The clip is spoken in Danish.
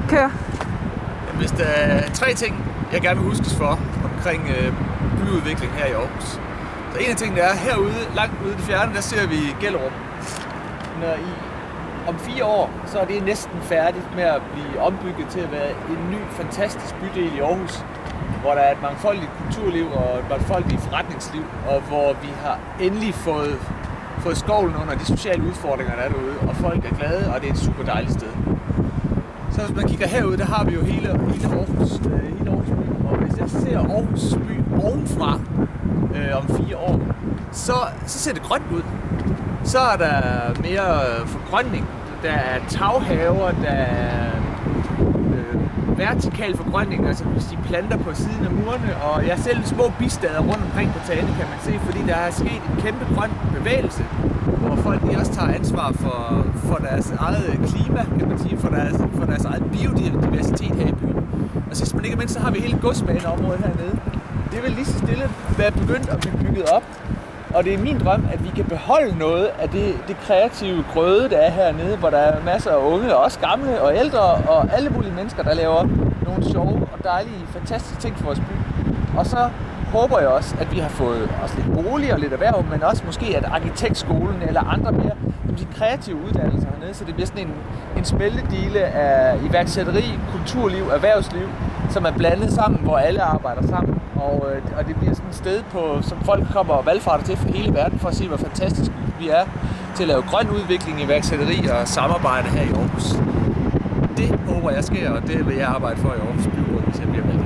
Kør. Hvis der er 3 ting, jeg gerne vil huskes for omkring byudvikling her i Aarhus. Så en af tingene er, herude, langt ude i det fjerne, der ser vi Gellerup. Om 4 år, så er det næsten færdigt med at blive ombygget til at være en ny, fantastisk bydel i Aarhus, hvor der er et mangfoldigt kulturliv og et mangfoldigt forretningsliv, og hvor vi har endelig fået skovlen under de sociale udfordringer, der er derude, og folk er glade, og det er et super dejligt sted. Så hvis man kigger herude, der har vi jo hele Aarhus by, og hvis jeg ser Aarhus by ovenfra om 4 år, så ser det grønt ud. Så er der mere forgrønning, der er taghaver, der er vertikal forgrønning, altså hvis de planter på siden af murene, og jeg selv små bistader rundt omkring på tagene, kan man se, fordi der er sket en kæmpe grøn bevægelse, hvor folk også tager ansvar for deres eget klima, kan man sige, for deres eget biodiversitet her i byen. Og sidst men ikke mindst, så har vi hele godsbaneområdet hernede. Det vil lige så stille være begyndt at blive bygget op. Og det er min drøm, at vi kan beholde noget af det kreative grøde, der er hernede, hvor der er masser af unge, og også gamle og ældre, og alle mulige mennesker, der laver nogle sjove og dejlige, fantastiske ting for vores by. Og så håber jeg også, at vi har fået også lidt bolig og lidt erhverv, men også måske, at arkitektskolen eller andre mere de kreative uddannelser hernede, så det bliver sådan en smeltedile af iværksætteri, kulturliv, erhvervsliv, som er blandet sammen, hvor alle arbejder sammen. Og det bliver sådan et sted, som folk kommer og valgfarter til fra hele verden for at se, hvor fantastisk vi er til at lave grøn udvikling, iværksætteri og samarbejde her i Aarhus. Det håber jeg sker, og det vil jeg arbejde for i Aarhus Byråd, hvis jeg bliver valgt.